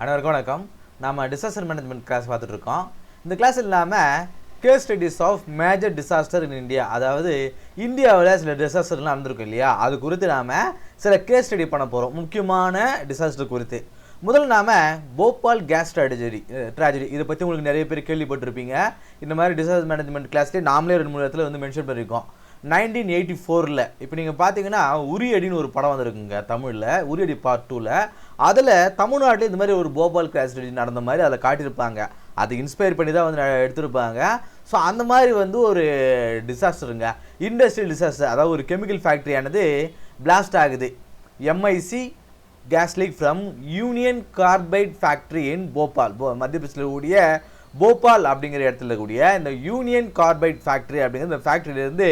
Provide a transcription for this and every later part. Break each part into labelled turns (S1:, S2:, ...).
S1: அனைவருக்கும் வணக்கம். நாம டிசாஸ்டர் மேனேஜ்மெண்ட் கிளாஸ் பார்த்துட்டு இருக்கோம். இந்த கிளாஸ் இல்லாமல் case studies of major disaster in India, அதாவது இந்தியாவில் சில டிசாஸ்டர்லாம் நடந்திருக்கும் இல்லையா, அது குறித்து நாம் சில கேஸ் ஸ்டடி பண்ண போகிறோம், முக்கியமான டிசாஸ்டர் குறித்து. முதல்ல நாம் போபால் கேஸ் ட்ராஜடி இதை பற்றி உங்களுக்கு நிறைய பேர் கேள்விப்பட்டிருப்பீங்க. இந்த மாதிரி டிசாஸ்டர் மேனேஜ்மெண்ட் கிளாஸ்லேயே நாமளே 2-3 இடத்துல வந்து மென்ஷன் பண்ணியிருக்கோம். 1984 இப்போ நீங்கள் பார்த்தீங்கன்னா உரியடின்னு ஒரு படம் வந்திருக்குங்க தமிழில், உரியடி பார்ட் 2ல். அதில் தமிழ்நாட்டில் இந்த மாதிரி ஒரு போபால் கேஸ் ட்ராஜடி நடந்த மாதிரி அதில் காட்டியிருப்பாங்க. அது இன்ஸ்பயர் பண்ணி தான் வந்து எடுத்திருப்பாங்க. ஸோ அந்த மாதிரி வந்து ஒரு டிசாஸ்டருங்க, இண்டஸ்ட்ரியல் டிசாஸ்டர். அதாவது ஒரு கெமிக்கல் ஃபேக்ட்ரியானது பிளாஸ்ட் ஆகுது. MIC gas leak from union carbide factory இன் போபால், மத்திய பிரதேசில் கூடிய போபால் அப்படிங்கிற இடத்துல கூடிய இந்த யூனியன் கார்பைட் ஃபேக்ட்ரி அப்படிங்கிற இந்த ஃபேக்ட்ரியிலேருந்து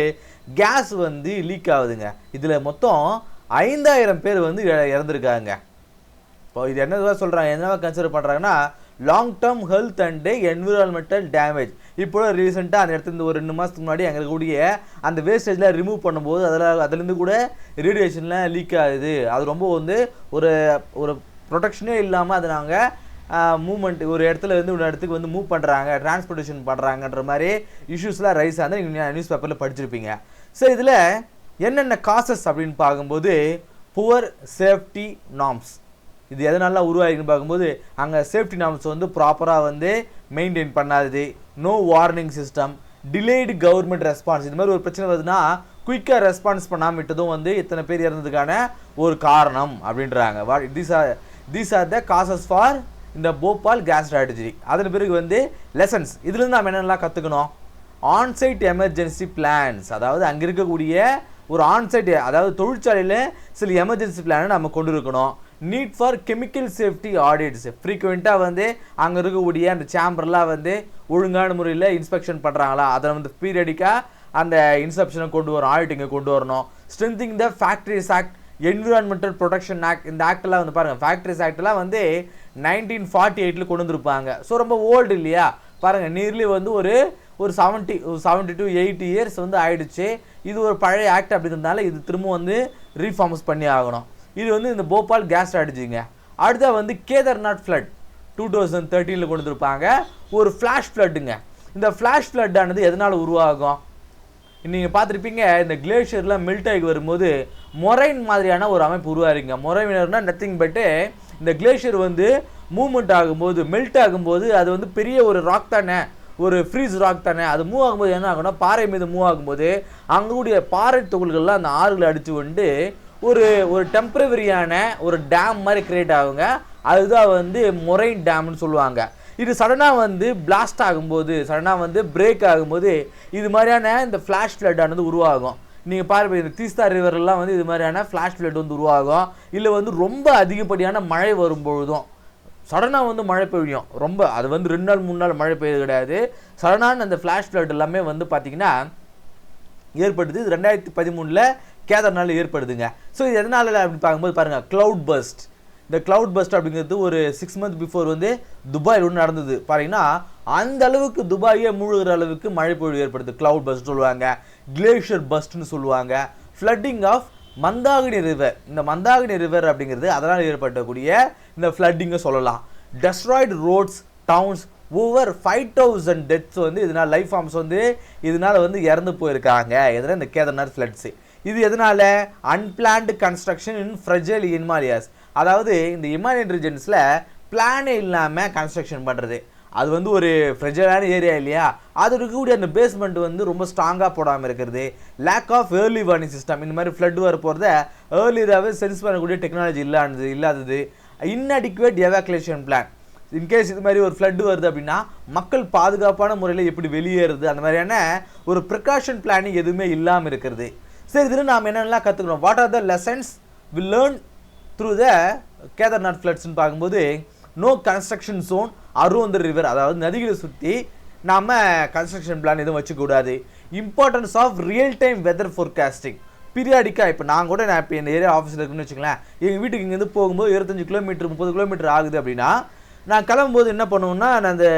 S1: கேஸ் வந்து லீக் ஆகுதுங்க. இதில் மொத்தம் 5000 பேர் வந்து இறந்துருக்காங்க. இப்போ இது என்னதான் சொல்கிறாங்க, என்னவா கன்சிடர் பண்ணுறாங்கன்னா long term health and environmental damage. இப்போ ரீசெண்டாக அந்த இடத்துல ஒரு 2 மாதத்துக்கு முன்னாடி எங்களுக்கு கூடிய அந்த வேஸ்டேஜில் ரிமூவ் பண்ணும்போது அதுலேருந்து கூட ரேடியேஷன்லாம் லீக் ஆகுது. அது ரொம்ப வந்து ஒரு ப்ரொடெக்ஷனே இல்லாமல் அதை நாங்கள் மூவ்மெண்ட் ஒரு இடத்துல இருந்து ஒரு இடத்துக்கு வந்து மூவ் பண்ணுறாங்க, டிரான்ஸ்போர்ட்டேஷன் பண்ணுறாங்கன்ற மாதிரி இஷ்யூஸ்லாம் ரைஸ் ஆகுது. நீங்கள் நியூஸ் பேப்பரில் படிச்சிருப்பீங்க. ஸோ இதில் என்னென்ன காசஸ் அப்படின்னு பார்க்கும்போது புவர் சேஃப்டி நார்ம்ஸ், இது எதனால உருவாகின்னு பார்க்கும்போது அங்கே சேஃப்டி நார்ம்ஸ் வந்து ப்ராப்பராக வந்து மெயின்டைன் பண்ணாதது, no warning system, delayed government response. இது மாதிரி ஒரு பிரச்சனை வருதுன்னா குயிக்காக ரெஸ்பான்ஸ் பண்ணாமல் விட்டதும் வந்து இத்தனை பேர் இறந்ததுக்கான ஒரு காரணம் அப்படின்றாங்க. These are the causes for இந்த போபால் கேஸ் ட்ராஜடி. அதன் பிறகு வந்து லெசன்ஸ், இதுலேருந்து நம்ம என்னென்னலாம் கற்றுக்கணும். ஆன்சைட் எமர்ஜென்சி பிளான்ஸ், அதாவது அங்கே இருக்கக்கூடிய ஒரு ஆன்சைட், அதாவது தொழிற்சாலையில் சில எமர்ஜென்சி பிளானை நம்ம கொண்டு இருக்கணும். Need for chemical safety audits, ஃப்ரீக்வெண்ட்டாக வந்து அங்கே இருக்கக்கூடிய அந்த சேம்பர்லாம் வந்து ஒழுங்கான முறையில் இன்ஸ்பெக்ஷன் பண்ணுறாங்களா, அதை வந்து பீரியடிக்காக அந்த இன்ஸ்பெக்ஷனை கொண்டு வரும், ஆடிட்டிங்கை கொண்டு வரணும். Strengthening the factories act, environmental protection act, இந்த ஆக்டெல்லாம் வந்து பாருங்கள், ஃபேக்ட்ரிஸ் ஆக்டெல்லாம் வந்து 1948 கொண்டு வந்திருப்பாங்க. ஸோ ரொம்ப ஓல்டு இல்லையா, பாருங்கள் நியர்லி வந்து ஒரு 70 to 80 இயர்ஸ் வந்து ஆயிடுச்சு. இது ஒரு பழைய ஆக்ட் அப்படிங்கிறதுனால இது திரும்ப வந்து ரீஃபார்ம்ஸ் பண்ணி ஆகணும். இது வந்து இந்த போபால் கேஸ் ஸ்ட்ராட்டஜிங்க. அடுத்த வந்து கேதார்நாத் ஃப்ளட் 2013 கொண்டு வந்திருப்பாங்க, ஒரு ஃப்ளாஷ் ஃப்ளட்டுங்க. இந்த ஃப்ளாஷ் ஃப்ளட் ஆனது எதனால் உருவாகும், நீங்கள் பார்த்துருப்பீங்க, இந்த கிளேஷியர்லாம் மெல்ட் ஆகி வரும்போது மொரைன் மாதிரியான ஒரு அமைப்பு உருவாருங்க. மொரைவினர்னா நத்திங் பட்டு இந்த கிளேஷியர் வந்து மூவ்மெண்ட் ஆகும்போது, மெல்ட் ஆகும்போது அது வந்து பெரிய ஒரு ராக் தானே, ஒரு ஃப்ரீஸ் ராக் தானே, அது மூவ் ஆகும்போது என்ன ஆகும்னா பாறை மீது மூவ் ஆகும்போது அங்கக்கூடிய பாறை துகள்கள்லாம் அந்த ஆறுகளை அடித்து வந்து ஒரு டெம்பரவரியான ஒரு டேம் மாதிரி கிரியேட் ஆகுங்க. அதுதான் வந்து மொரைன் டேம்னு சொல்லுவாங்க. இது சடனாக வந்து பிளாஸ்ட் ஆகும்போது, சடனாக வந்து பிரேக் ஆகும்போது இது மாதிரியான இந்த ஃப்ளாஷ் ஃப்ளட் ஆனது உருவாகும். நீங்கள் பாருங்கள், இந்த தீஸ்தா ரிவரெல்லாம் வந்து இது மாதிரியான ஃப்ளாஷ் ஃப்ளட் வந்து உருவாகும். இல்லை வந்து ரொம்ப அதிகப்படியான மழை வரும்பொழுதும் சடனாக வந்து மழை பெய்யும். ரொம்ப அது வந்து 2 நாள் 3 நாள் மழை பெய்யுது கிடையாது, சடனான அந்த ஃப்ளாஷ் ஃப்ளட் எல்லாமே வந்து பார்த்திங்கன்னா ஏற்படுது. இது 2013 கேதார்நாள் ஏற்படுதுங்க. ஸோ இது எதனால அப்படின்னு பார்க்கும்போது பாருங்கள், க்ளவுட் பஸ்ட். இந்த க்ளவுட் பஸ்ட் அப்படிங்கிறது ஒரு 6 months பிஃபோர் வந்து துபாயில் ஒன்று நடந்தது. பாருங்கன்னா அந்த அளவுக்கு துபாயே மூழ்கிற அளவுக்கு மழை பொழிவு ஏற்படுது, க்ளவுட் பஸ்ட் சொல்லுவாங்க, கிளேஷியர் பஸ்ட்னு சொல்லுவாங்க. ஃப்ளட்டிங் ஆஃப் மந்தாகினி ரிவர், இந்த மந்தாகினி ரிவர் அப்படிங்கிறது அதனால் ஏற்படக்கூடிய இந்த ஃப்ளட்டிங்கை சொல்லலாம். Destroyed roads, towns, over 5000 deaths வந்து இதனால், லைஃப் ஃபார்ம்ஸ் வந்து இதனால் வந்து இறந்து போயிருக்காங்க. எதனால் இந்த கேதார்நாத் ஃப்ளட்ஸு. இது எதனால், அன்பிளான்டு கன்ஸ்ட்ரக்ஷன் இன் ஃப்ரெஜைல் ஹிமாலயாஸ், அதாவது இந்த ஹிமாலயன் ரீஜன்ஸில் பிளானே இல்லாமல் கன்ஸ்ட்ரக்ஷன் பண்ணுறது. அது வந்து ஒரு ஃப்ரெஜைலான ஏரியா இல்லையா, அது இருக்கக்கூடிய அந்த பேஸ்மெண்ட் வந்து ரொம்ப ஸ்ட்ராங்காக போடாமல் இருக்கிறது. Lack of early warning system, இந்த மாதிரி ஃப்ளட் வர போகிறத ஏர்லியாகவே சென்ஸ் பண்ணக்கூடிய டெக்னாலஜி இல்லாதது. இன்அடிக்குவேட் எவாக்குலேஷன் பிளான், இன்கேஸ் இது மாதிரி ஒரு ஃப்ளட் வருது அப்படின்னா மக்கள் பாதுகாப்பான முறையில் எப்படி வெளியேறுது, அந்த மாதிரியான ஒரு ப்ரிகாஷன் பிளானிங் எதுவுமே இல்லாமல் இருக்கிறது. சரி, இதில் நாம் என்னென்னலாம் கற்றுக்கணும், what are the lessons we learn through the Kedarnath ஃப்ளட்ஸ்ன்னு பார்க்கும்போது, no construction zone around the river, அதாவது நதிகளை சுற்றி நாம் கன்ஸ்ட்ரக்ஷன் பிளான் எதுவும் வச்சுக்கூடாது. Importance of real time weather forecasting, பீரியாடிக்காக. இப்போ நான் இப்போ இந்த ஏரியா ஆஃபீஸில் இருக்குன்னு வச்சுங்களேன், எங்கள் வீட்டுக்கு இங்கேருந்து போகும்போது 25 கிலோமீட்டர் 30 கிலோமீட்டர் ஆகுது அப்படின்னா நான் கிளம்பும்போது என்ன பண்ணுவேன்னா, நான் அந்த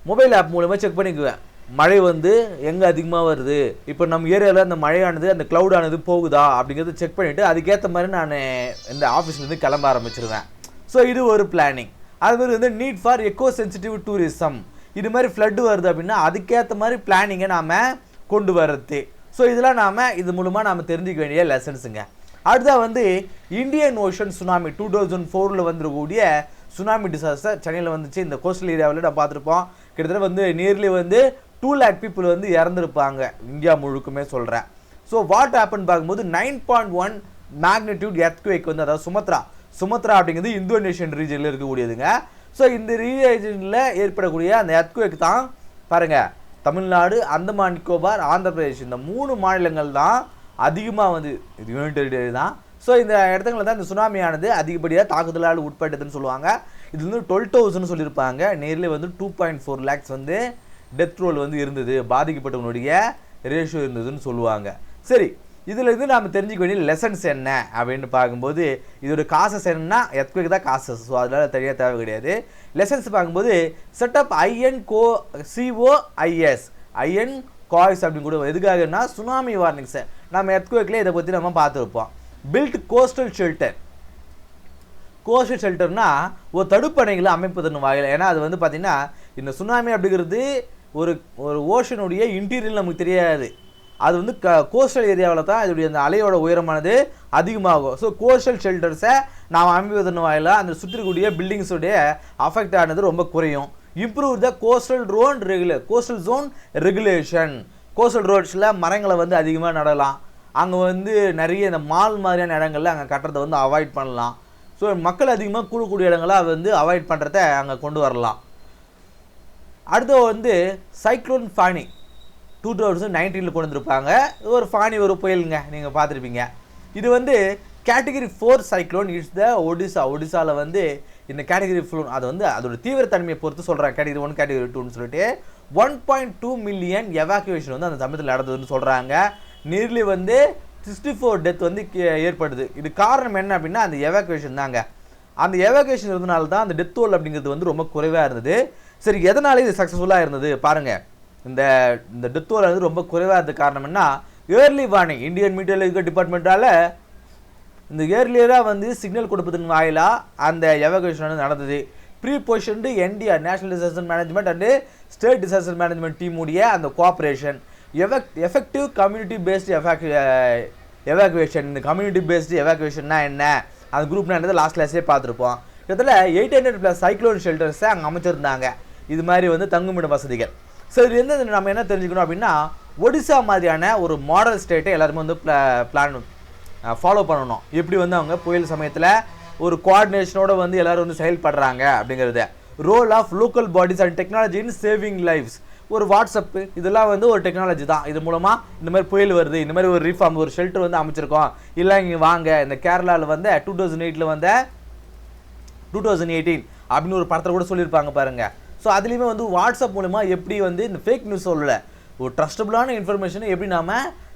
S1: மொபைல் ஆப் மூலமாக செக் பண்ணிக்குவேன், மழை வந்து எங்கே அதிகமாக வருது, இப்போ நம்ம ஏரியாவில் அந்த மழையானது அந்த க்ளவுடானது போகுதா அப்படிங்கிறத செக் பண்ணிவிட்டு அதுக்கேற்ற மாதிரி நான் இந்த ஆஃபீஸ்லேருந்து கிளம்ப ஆரம்பிச்சிருவேன். ஸோ இது ஒரு பிளானிங். அது மாதிரி வந்து need for echo sensitive tourism. இது மாதிரி ஃப்ளட் வருது அப்படின்னா அதுக்கேற்ற மாதிரி பிளானிங்கை நாம் கொண்டு வர்றது. ஸோ இதெல்லாம் இது மூலமாக நாம் தெரிஞ்சிக்க வேண்டிய லெசன்ஸுங்க. அடுத்தா வந்து இந்தியன் ஓஷன் சுனாமி 2004 வந்துருக்கக்கூடிய சுனாமி டிசாஸ்டர் சென்னையில் வந்துச்சு. இந்த கோஸ்டல் ஏரியாவில் நான் பார்த்துருப்போம். கிட்டத்தட்ட வந்து நியர்லி வந்து 2 lakh people வந்து இறந்துருப்பாங்க இந்தியா முழுக்குமே சொல்கிறேன். ஸோ வாட் ஹேப்பன் பார்க்கும்போது 9.1 மேக்னிடியூட் எர்த்குவேக் வந்து, அதாவது சுமத்ரா அப்படிங்கிறது இந்தோனேஷியன் ரீஜனில் இருக்கக்கூடியதுங்க. ஸோ இந்த ரீஜனில் ஏற்படக்கூடிய அந்த எர்த்குவேக் தான் பாருங்கள், தமிழ்நாடு, அந்தமான் நிக்கோபார், ஆந்திர பிரதேஷ் இந்த 3 மாநிலங்கள் தான் அதிகமாக வந்து யூனியன் டெரிட்டரி தான். ஸோ இந்த இடத்துல தான் இந்த சுனாமியானது அதிகப்படியாக தாக்குதலால் உட்பட்டதுன்னு சொல்லுவாங்க. இது வந்து 12,000 சொல்லியிருப்பாங்க. நேரில் வந்து 2.4 lakhs வந்து டெத் ரோல் வந்து இருந்தது, பாதிக்கப்பட்டவனுடைய ரேஷியோ இருந்ததுன்னு சொல்லுவாங்க. சரி, இதில் இருந்து நாம் தெரிஞ்சுக்க வேண்டிய லெசன்ஸ் என்ன அப்படின்னு பார்க்கும்போது, இதோட காசஸ் என்னன்னா எர்த்குவேக் தான் காசஸ். ஸோ அதனால் தெரிய தேவை கிடையாது. லெசன்ஸ் பார்க்கும்போது செட்டப் INCOIS அப்படின்னு கூட எதுக்காகனா சுனாமி வார்னிங்ஸை நம்ம எர்த்குவேக்ல இதை பற்றி நம்ம பார்த்துருப்போம். பில்ட் கோஸ்டல் ஷெல்டர்னா ஒரு தடுப்பணைகளை அமைப்பதன் வாயில். ஏன்னா அது வந்து பார்த்தீங்கன்னா இந்த சுனாமி அப்படிங்கிறது ஒரு ஓஷனுடைய இன்டீரியர் நமக்கு தெரியாது. அது வந்து கோஸ்டல் ஏரியாவில் தான் இதோடைய அந்த அலையோட உயரமானது அதிகமாகும். ஸோ கோஸ்டல் ஷெல்டர்ஸை நாம் அமைப்பதன் வாயிலாக அந்த சுற்றிக்கூடிய பில்டிங்ஸுடைய அஃபெக்ட் ஆனது ரொம்ப குறையும். Improve the coastal zone regulation. Coastal ரோட்ஸில் மரங்களை வந்து அதிகமாக நடலாம். அங்கே வந்து நிறைய இந்த மால் மாதிரியான இடங்கள்ல அங்கே கட்டுறதை வந்து அவாய்ட் பண்ணலாம். ஸோ மக்கள் அதிகமாக கூடக்கூடிய இடங்களை வந்து அவாய்ட் பண்ணுறத அங்கே கொண்டு வரலாம். அடுத்து வந்து சைக்ளோன் ஃபானி 2019 கொண்டு வந்திருப்பாங்க. ஒரு ஃபானி ஒரு புயலுங்க, நீங்கள் பார்த்துருப்பீங்க. இது வந்து கேட்டகரி 4 சைக்ளோன். இட்ஸ் த ஒடிசாவில் வந்து இந்த கேட்டகரி 4 அது வந்து அதோட தீவிரத்தன்மையை பொறுத்து சொல்கிறாங்க. கேட்டகரி 1 கேட்டகரி 2ன்னு சொல்லிட்டு 1.2 மில்லியன் எவாக்குவேஷன் வந்து அந்த சமயத்தில் நடந்ததுன்னு சொல்கிறாங்க. நியர்லி வந்து 64 டெத் வந்து ஏற்படுது. இது காரணம் என்ன அப்படின்னா அந்த எவாக்குவேஷன் தாங்க. அந்த எவாக்குவேஷன் இருந்தனால தான் அந்த டெத் ரோல் அப்படிங்கிறது வந்து ரொம்ப குறைவாக இருந்தது. சரி, எதனால இது சக்ஸஸ்ஃபுல்லாக இருந்தது பாருங்கள். இந்த டெத் ரோல் வந்து ரொம்ப குறைவாக இருந்தது காரணம் என்ன, ஏர்லி வார்னிங் இந்தியன் மீட்டியரல் டிபார்ட்மெண்ட்டால் இந்த ஏர்லியராக வந்து சிக்னல் கொடுப்பதன் வாயிலாக அந்த எவாக்குவேஷன் வந்து நடந்தது. Pre positioned NDR national disaster management and state disaster management டீமுடைய அந்த cooperation, effective community based evacuation. இந்த கம்யூனிட்டி பேஸ்டு எவாக்குவேஷன்னா என்ன, அந்த குரூப்னா என்னது லாஸ்ட் கிளாஸ்லேயே பார்த்துருப்போம். கிட்டத்தட்ட 800+ சைக்ளோன் ஷெல்டர்ஸை அங்கே அமைச்சிருந்தாங்க. இது மாதிரி வந்து தங்குமிட வசதிகள். ஸோ இது வந்து நம்ம என்ன தெரிஞ்சுக்கணும் அப்படின்னா, ஒடிசா மாதிரியான ஒரு மாடல் ஸ்டேட்டை எல்லாருமே வந்து பிளான் ஃபாலோ பண்ணணும். எப்படி வந்து அவங்க புயல் சமயத்தில் ஒரு கோஆர்டினேஷனோட வந்து எல்லோரும் வந்து செயல்படுறாங்க அப்படிங்கிறது. Role of local bodies and technology in saving lives. ஒரு வாட்ஸ்அப்பு இதெல்லாம் வந்து ஒரு டெக்னாலஜி தான். இது மூலமாக இந்த மாதிரி புயல் வருது, இந்த மாதிரி ஒரு ரீஃபார்ம் ஒரு ஷெல்டர் வந்து அமைச்சிருக்கோம், இல்லை இங்கே வாங்க. இந்த கேரளாவில் வந்து 2018 அப்படின்னு ஒரு படத்தில் கூட சொல்லியிருப்பாங்க பாருங்கள். ஸோ அதுலேயுமே வந்து வாட்ஸ்அப் மூலமா எப்படி வந்து இந்த ஃபேக் நியூஸ் சொல்லலை, ஒரு ட்ரஸ்டபுளான இன்ஃபர்மேஷனை எப்படி நாம்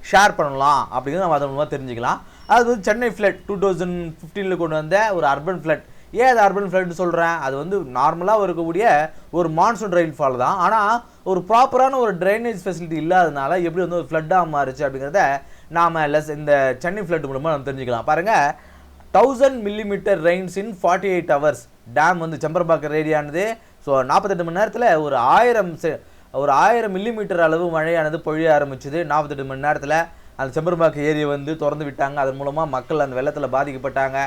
S1: ஷேர் பண்ணலாம் அப்படிங்கிறது நம்ம அதன் மூலமாக தெரிஞ்சுக்கலாம். அது வந்து சென்னை ஃப்ளட் 2015 கொண்டு வந்த ஒரு அர்பன் ஃப்ளட். ஏன் அது அர்பன் ஃப்ளட்னு சொல்கிறேன், அது வந்து நார்மலாக இருக்கக்கூடிய ஒரு மான்சூன் ரெயின்ஃபால் தான். ஆனால் ஒரு ப்ராப்பரான ஒரு ட்ரைனேஜ் ஃபெசிலிட்டி இல்லாதனால எப்படி வந்து ஒரு ஃப்ளட்டாக மாறுச்சு அப்படிங்கிறத நாம் இந்த சென்னை ஃப்ளட் மூலமாக நம்ம தெரிஞ்சுக்கலாம். பாருங்கள், 1000 millimeter ரெயின்ஸ் இன் 48 hours. டேம் வந்து செம்பரம்பாக்கம் ஏரியானது. ஸோ 48 மணி நேரத்தில் ஒரு 1000 மில்லிமீட்டர் அளவு மழையானது பொழிய ஆரம்பிச்சுது. 48 மணி நேரத்தில் அந்த செம்பரம்பாக்கம் ஏரியை வந்து திறந்து விட்டாங்க. அதன் மூலமாக மக்கள் அந்த வெள்ளத்தில் பாதிக்கப்பட்டாங்க.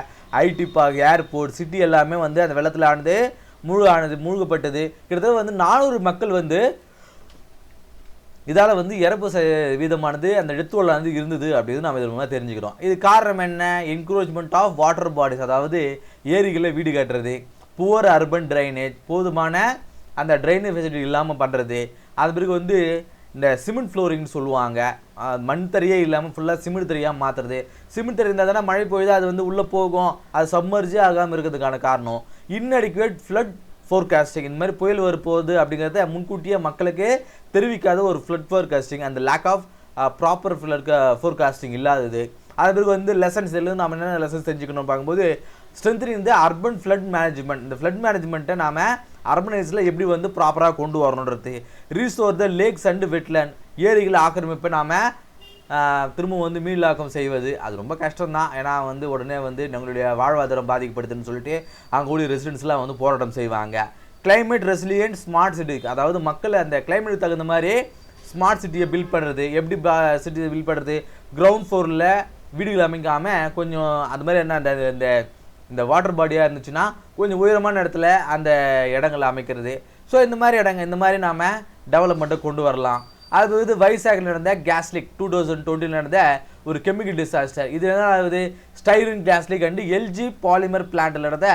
S1: ஐடி பார்க், ஏர்போர்ட், சிட்டி எல்லாமே வந்து அந்த வெள்ளத்தில் மூழ்கப்பட்டது. கிட்டத்தட்ட வந்து 400 மக்கள் வந்து இதால் வந்து இறப்பு வீதமானது அந்த டெத் ரோல் வந்து இருந்தது அப்படின்னு நம்ம இது மூலமாக தெரிஞ்சுக்கிறோம். இது காரணம் என்ன, என்க்ரோச்மெண்ட் ஆஃப் வாட்டர் பாடிஸ், அதாவது ஏரிகளில் வீடு கட்டுறது, புவர் அர்பன் ட்ரைனேஜ், போதுமான அந்த ட்ரைனேஜ் ஃபெசிலிட்டி இல்லாமல் பண்ணுறது. அது பிறகு வந்து இந்த சிமெண்ட் ஃப்ளோரிங்னு சொல்லுவாங்க, மண் தரையே இல்லாமல் ஃபுல்லாக சிமெண்ட் தரையாக மாற்றுறது. சிமெண்ட் தரை இருந்தால் தானே மழை போயுது, அது வந்து உள்ளே போகும், அது சம்மர்ஜே ஆகாமல் இருக்கிறதுக்கான காரணம் இன்அடிக்குவேட் ஃப்ளட் ஃபோர்காஸ்டிங். இந்த மாதிரி புயல் வரப்போகுது அப்படிங்கிறத முன்கூட்டியே மக்களுக்கு தெரிவிக்காத ஒரு ஃப்ளட் ஃபோர்காஸ்டிங், அந்த lack of proper flood forecasting இல்லாதது. அது பிறகு வந்து லெசன்ஸ் எல்லாம் நம்ம என்னென்ன லெசன்ஸ் தெரிஞ்சுக்கணும் பார்க்கும்போது, strengthening the urban flood management. இந்த ஃப்ளட் மேனேஜ்மெண்ட்டை நாம் அர்பனைஸில் எப்படி வந்து ப்ராப்பராக கொண்டு வரணுன்றது. Restore the lakes and wetland. ஏரிகளை ஆக்கிரமிப்பை நாம் திரும்ப வந்து மீளாக்கம் செய்வது அது ரொம்ப கஷ்டம்தான். ஏன்னா வந்து உடனே வந்து நம்மளுடைய வாழ்வாதாரம் பாதிக்கப்படுதுன்னு சொல்லிட்டு அங்கே கூடிய ரெசிடென்ட்ஸ்லாம் வந்து போராட்டம் செய்வாங்க. கிளைமேட் ரெசிலியன்ட் ஸ்மார்ட் சிட்டி, அதாவது மக்கள் அந்த கிளைமேட்டுக்கு தகுந்த மாதிரி ஸ்மார்ட் சிட்டியை பில்ட் பண்ணுறது. எப்படி சிட்டியை பில்ட் பண்ணுறது? கிரவுண்ட் ஃப்ளோரில் வீடுகள் அமைக்காமல் கொஞ்சம் அது மாதிரி என்ன இந்த இந்த வாட்டர் பாடியாக இருந்துச்சுன்னா கொஞ்சம் உயரமான இடத்துல அந்த இடங்களை அமைக்கிறது. ஸோ இந்த மாதிரி இடங்கள் இந்த மாதிரி நாம் டெவலப்மெண்ட்டை கொண்டு வரலாம். அது வந்து வைசாகில் நடந்த கேஸ் லீக் 2020 நடந்த ஒரு கெமிக்கல் டிசாஸ்டர். இது என்ன ஆகுது? Styrene gas leak and LG polymer பிளான்ட்டில் நடந்த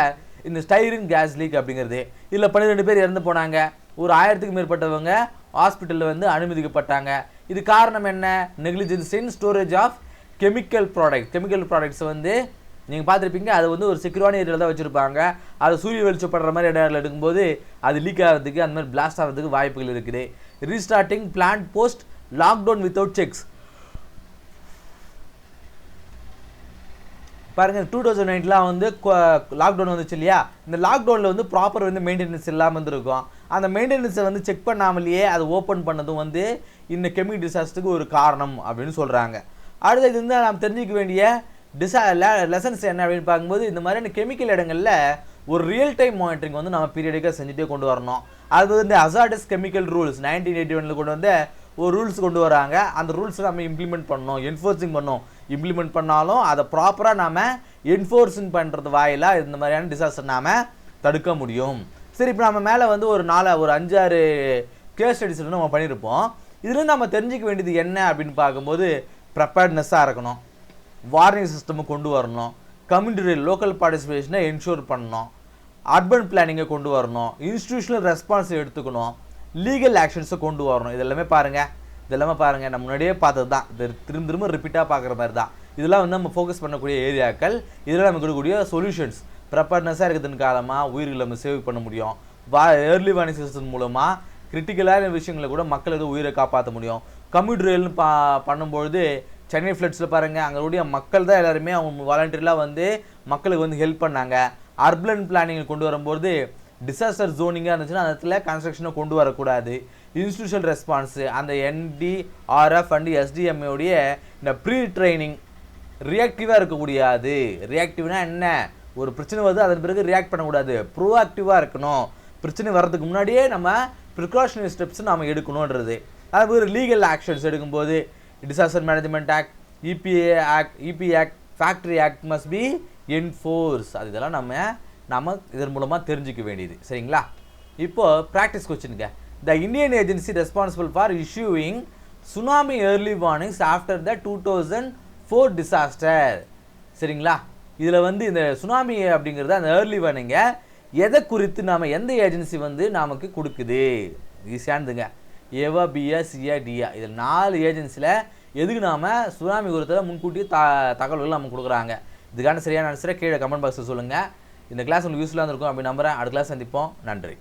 S1: இந்த ஸ்டைரின் கேஸ் லீக் அப்படிங்கிறது. இதில் 12 பேர் இறந்து போனாங்க. ஒரு 1000க்கும் மேற்பட்டவங்க ஹாஸ்பிட்டலில் வந்து அனுமதிக்கப்பட்டாங்க. இது காரணம் என்ன? Negligence in storage of chemical products வந்து நீங்கள் பார்த்துருப்பீங்க. அது வந்து ஒரு செக்யூரான ஏரியாவில் தான் வச்சுருப்பாங்க. அது சூரிய வெளிச்சப்படுற மாதிரி இடத்துல எடுக்கும்போது அது லீக் ஆகிறதுக்கு அந்த மாதிரி பிளாஸ்ட் ஆகிறதுக்கு வாய்ப்புகள் இருக்குது. Restarting plant post lockdown without sex. பாருங்கள் 2009 வந்து லாக்டவுன் வந்துச்சு இல்லையா? இந்த லாக்டவுனில் வந்து ப்ராப்பர் வந்து மெயின்டெனன்ஸ் இல்லாமல் இருந்திருக்கும். அந்த மெயின்டெனன்ஸை வந்து செக் பண்ணாமலேயே அதை ஓப்பன் பண்ணதும் வந்து இந்த கெமிக்கல் டிசாஸ்டருக்கு ஒரு காரணம் அப்படின்னு சொல்கிறாங்க. அடுத்து இது வந்து நாம் தெரிஞ்சிக்க வேண்டிய லெசன்ஸ் என்ன அப்படின்னு பார்க்கும்போது, இந்த மாதிரியான கெமிக்கல் இடங்களில் ஒரு ரியல் டைம் மானிட்டரிங் வந்து நம்ம பீரியடிக்காக செஞ்சுட்டே கொண்டு வரணும். அது வந்து ஹசார்டஸ் கெமிக்கல் ரூல்ஸ் 1981 கொண்டு வந்து ஒரு ரூல்ஸ் கொண்டு வராங்க. அந்த ரூல்ஸை நம்ம இம்ப்ளிமெண்ட் பண்ணணும், என்ஃபோர்ஸிங் பண்ணணும். இம்ப்ளிமெண்ட் பண்ணாலும் அதை ப்ராப்பராக நாம் என்ஃபோர்ஸிங் பண்ணுறது வாயிலாக இந்த மாதிரியான டிசாஸ்டர் நாம் தடுக்க முடியும். சரி, இப்போ நம்ம மேலே வந்து ஒரு 5-6 கேஸ் ஸ்டடிஸ் வந்து நம்ம பண்ணியிருப்போம். இதுலேருந்து நம்ம தெரிஞ்சிக்க வேண்டியது என்ன அப்படின்னு பார்க்கும்போது, ப்ரிப்பேர்ட்னஸாக இருக்கணும், வார்னிங் சிஸ்டமை கொண்டு வரணும், கம்யூனிட்டி லோக்கல் பார்ட்டிசிபேஷனை என்ஷூர் பண்ணணும், அர்பன் பிளானிங்கை கொண்டு வரணும், இன்ஸ்டிடியூஷனல் ரெஸ்பான்ஸை எடுத்துக்கணும், லீகல் ஆக்ஷன்ஸை கொண்டு வரணும். இதெல்லாமே பாருங்கள் நம்ம முன்னாடியே பார்த்தது தான். இது திரும்ப ரிப்பீட்டாக பார்க்குற மாதிரி தான். இதெல்லாம் வந்து நம்ம ஃபோக்கஸ் பண்ணக்கூடிய ஏரியாக்கள். இதெல்லாம் நம்ம கொடுக்கக்கூடிய சொல்யூஷன்ஸ். ப்ரிப்பேர்ட்னஸாக இருக்கிறதுன்னு காலமாக உயிர்களை நம்ம சேவ் பண்ண முடியும். ஏர்லி வார்னிங் சிஸ்டம் மூலமாக கிரிட்டிக்கலான விஷயங்களை கூட மக்கள் எதுவும் உயிரை காப்பாற்ற முடியும். கம்யூனிட்டி ரயில்னு பண்ணும்பொழுது சென்னை ஃப்ளட்ஸில் பாருங்கள், அங்களுடைய மக்கள் தான் எல்லாருமே அவங்க வாலண்டியர்லாம் வந்து மக்களுக்கு வந்து ஹெல்ப் பண்ணாங்க. அர்பன் பிளானிங்கை கொண்டு வரும்போது டிசாஸ்டர் ஜோனிங்காக இருந்துச்சுன்னா அந்த இடத்துல கன்ஸ்ட்ரக்ஷனை கொண்டு வரக்கூடாது. இன்ஸ்டிடியூஷனல் ரெஸ்பான்ஸு அந்த NDRF அண்ட் SDMA இந்த ப்ரீ ட்ரைனிங் ரியாக்டிவாக இருக்கக்கூடாது. ரியாக்டிவ்னா என்ன? ஒரு பிரச்சனை வருது, அதன் பிறகு ரியாக்ட் பண்ணக்கூடாது. ப்ரோஆக்டிவாக இருக்கணும். பிரச்சனை வர்றதுக்கு முன்னாடியே நம்ம ப்ரிகாஷனரி ஸ்டெப்ஸ் நம்ம எடுக்கணுன்றது. அதுபோது லீகல் ஆக்ஷன்ஸ் எடுக்கும்போது disaster management act, EPA act, factory act must be enforce. அது இதெல்லாம் நம்ம இதன் மூலமாக தெரிஞ்சிக்க வேண்டியது. சரிங்களா? இப்போது ப்ராக்டிஸ் கொஸ்டினுங்க. The Indian agency responsible for issuing tsunami early warnings after the 2004 disaster. சரிங்களா? இதில் வந்து இந்த சுனாமி அப்படிங்கிறது அந்த ஏர்லி வார்னிங்கை எதை குறித்து நாம் எந்த ஏஜென்சி வந்து நமக்கு கொடுக்குது? ஈஸியானதுங்க. ஏவா, பியா, சியா, டியா. இதில் 4 ஏஜென்சியில் எதுக்கு நாம் சுனாமி குறித்த முன்கூட்டியே தகவல்கள் நம்ம கொடுக்குறாங்க? இதுக்கான சரியான ஆன்சரை கீழே கமெண்ட் பாக்ஸில் சொல்லுங்கள். இந்த கிளாஸ் உங்களுக்கு யூஸ்ஃபுல்லாக இருக்கும் அப்படி நம்புகிறேன். அடுத்த கிளாஸ் சந்திப்போம். நன்றி.